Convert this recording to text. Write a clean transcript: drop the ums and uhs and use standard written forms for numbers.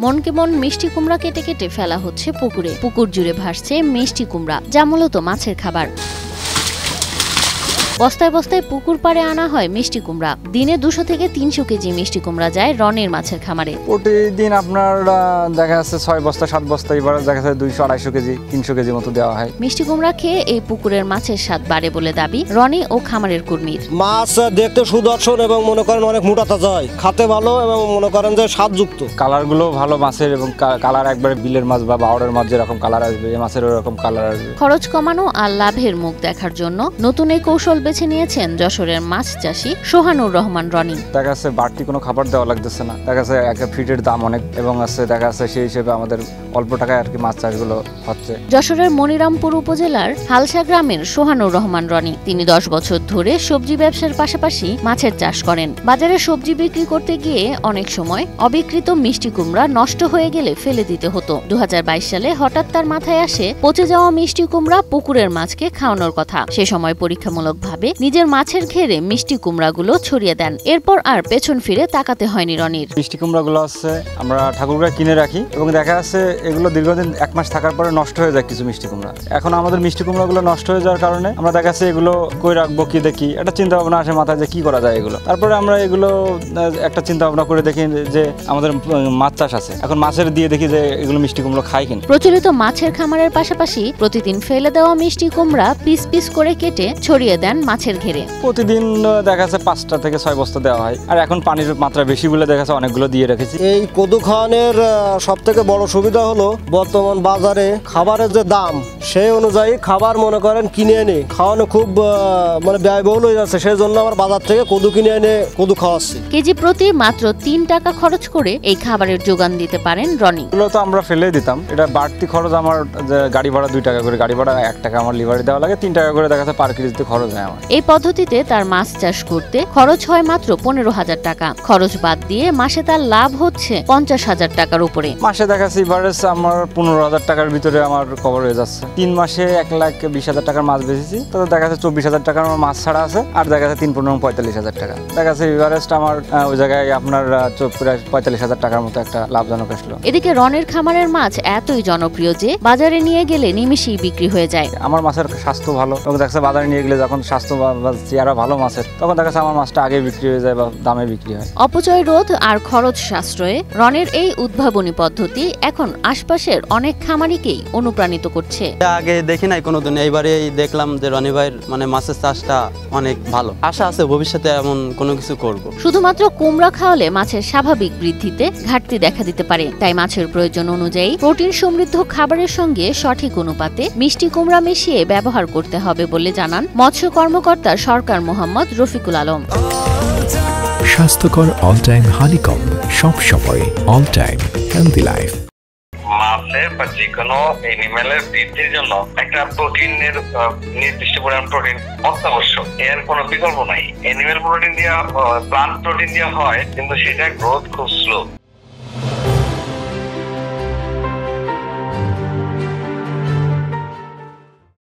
মন কেমন মিষ্টি কুমড়া কেটে কেটে ফেলা হচ্ছে পুকুরে। পুকুর জুড়ে ভাসছে মিষ্টি কুমড়া, যা মূলত মাছের খাবার। বস্তায় বস্তায় পুকুর পাড়ে আনা হয় মিষ্টি কুমড়া। দিনে 200 থেকে 300 কেজি মিষ্টি কুমড়া যায় রনের মাছের খামারে। প্রতিদিন আপনার দেখা যাচ্ছে 6 বস্তা 7 বস্তা, এবার দেখা যাচ্ছে 200-250 কেজি 300 কেজি মতো দেওয়া হয়। মিষ্টি কুমড়া খেয়ে এই পুকুরের মাছের স্বাদ বাড়ে বলে দাবি রনি ও খামারের কর্মীর। মাছ দেখতে সুদর্শন এবং মনে করেন অনেক মোটা তাজা হয়, খেতে ভালো এবং মনে করেন যে স্বাদযুক্ত। কালারগুলো ভালো মাছের, এবং কালার একবারে বিলের মাছ বা বাওড়ের মাছ যেরকম কালার আসবে, এই মাছের ওরকম কালার আসবে। খরচ কমানো আর লাভের মুখ দেখার জন্য নতুন এই কৌশল বেছে নিয়েছেন যশোরের মাছ চাষী সোহানুর রহমান রনি। দেখা যাচ্ছে বাড়তি কোনো খাবার দেওয়া লাগতেছে না, দেখা যাচ্ছে এক ফিটের দাম অনেক, এবং আছে দেখা যাচ্ছে সেই হিসেবে আমাদের অল্প টাকায় আর কি মাছ চাষগুলো হচ্ছে। যশোরের মনিরামপুর উপজেলার হালসা গ্রামের সোহানুর রহমান রনি, তিনি 10 বছর ধরে সবজি ব্যবসার পাশাপাশি মাছের চাষ করেন। বাজারে সবজি বিক্রি করতে গিয়ে অনেক সময় অবিকৃত মিষ্টি কুমড়া নষ্ট হয়ে গেলে ফেলে দিতে হতো। 2022 সালে হঠাৎ তার মাথায় আসে পচে যাওয়া মিষ্টি কুমড়া পুকুরের মাছকে খাওয়ানোর কথা। সে সময় পরীক্ষামূলকভাবে নিজের মাছের ঘেরে মিষ্টি কুমড়াগুলো ছড়িয়ে দেন। এরপর আর পেছন ফিরে তাকাতে হয়নি রনির। মিষ্টি কুমড়াগুলো আছে আমরা ঠাকুরগুলো কিনে রাখি, এবং দেখা যাচ্ছে এগুলো দীর্ঘদিন 1 মাস থাকার পরে নষ্ট হয়ে যায় কিছু মিষ্টি কুমড়া। এখন আমাদের মিষ্টি কুমড়াগুলো নষ্ট হয়ে যাওয়ার কারণে আমরা দেখা যাচ্ছে এগুলো কই রাখবো কি দেখি, একটা চিন্তা ভাবনা আসে মাথায় যে কি করা যায় এগুলো। তারপরে আমরা এগুলো একটা চিন্তা ভাবনা করে দেখি যে আমাদের মাছ চাষ আছে, এখন মাছের দিয়ে দেখি যে এগুলো মিষ্টি কুমড়া খায় কিনা। প্রচলিত মাছের খামারের পাশাপাশি প্রতিদিন ফেলে দেওয়া মিষ্টি কুমড়া পিস পিস করে কেটে ছড়িয়ে দেন মাছের ঘেরে। প্রতিদিন দেখা যাচ্ছে 5টা থেকে 6 বস্তা দেওয়া হয়, আর এখন পানির মাত্রা বেশি বলে দেখা যাচ্ছে অনেকগুলো দিয়ে রেখেছি। এই কদু খাওয়ানোর সব থেকে বড় সুবিধা হলো বর্তমান বাজারে খাবারের যে দাম, সেই অনুযায়ী খাবার মনে করেন কিনে এনে খাওয়ানো খুব মানে ব্যয়বহুল হয়ে যাচ্ছে। সেই জন্য আমার বাজার থেকে কদু কিনে এনে কদু খাওয়াচ্ছি। কেজি প্রতি মাত্র 3 টাকা খরচ করে এই খাবারের যোগান দিতে পারেন রনি। এগুলো তো আমরা ফেলে দিতাম, এটা বাড়তি খরচ আমার গাড়ি ভাড়া 2 টাকা করে, গাড়ি ভাড়া 1 টাকা আমার লিভারে দেওয়া লাগে, 3 টাকা করে দেখা যাচ্ছে পার কেজিতে খরচ হয় আমার। এই পদ্ধতিতে তার মাছ চাষ করতে খরচ হয় মাত্র 15,000 টাকা। খরচ বাদ দিয়ে মাসে তার লাভ হচ্ছে 50,000 টাকার উপরে। মাসে দেখা যাচ্ছে এভারেজ আমার 15,000 টাকার ভিতরে আমার কভার হয়ে যাচ্ছে। 3 মাসে 1,20,000 টাকার মাছ বেচেছি, তো দেখা যাচ্ছে 24,000 টাকার আমার মাছ ছাড়া আছে, আর দেখা যাচ্ছে 3-45,000 টাকা। দেখা যাচ্ছে এভারেজটা আমার ওই জায়গায় আপনার প্রায় 45,000 টাকার মতো একটা লাভজনক আসলো। এদিকে রনের খামারের মাছ এতই জনপ্রিয় যে বাজারে নিয়ে গেলে নিমেষেই বিক্রি হয়ে যায়। আমার মাছের স্বাস্থ্য ভালো, এবং দেখা যাচ্ছে বাজারে নিয়ে গেলে যখন স্বাস্থ্য বা চেহারা ভালো মাছের, তখন দেখা যাচ্ছে আমার মাছটা আগে বিক্রি হয়ে যায় বা দামে বিক্রি হয়। অপচয় রোধ আর খরচ সাশ্রয়ে রনের এই উদ্ভাবনী পদ্ধতি এখন আশপাশের অনেক খামারিকেই অনুপ্রাণিত করছে। আগে দেখি নাই কোনোদিন, এইবারেই দেখলাম যে রনি ভাইয়ের মানে মাছের চাষটা অনেক ভালো। আশা আছে ভবিষ্যতে এমন কোনো কিছু করব। শুধুমাত্র কুমড়া খাওয়ালে মাছের স্বাভাবিক বৃদ্ধিতে ঘাটতি দেখা দিতে পারে, তাই মাছের প্রয়োজন অনুযায়ী প্রোটিন সমৃদ্ধ খাবারের সঙ্গে সঠিক অনুপাতে মিষ্টি কুমড়া মিশিয়ে ব্যবহার করতে হবে বলে জানান মৎস্য কর্মকর্তা সরকার মোহাম্মদ রফিকুল আলম। স্বাস্থ্যকর অল টাইম হানিকম, সব সময় অল টাইম হেলদি লাইফ। মাছের বা যে কোনো এনিমেলের বৃদ্ধির জন্য একটা প্রোটিনের নির্দিষ্ট পরিমাণ প্রোটিন অত্যাবশ্যক, এর কোনো বিকল্প নাই। এনিমেল প্রোটিন দিয়ে প্লান্ট প্রোটিন দিয়ে হয়, কিন্তু সেটা গ্রোথ খুব স্লো।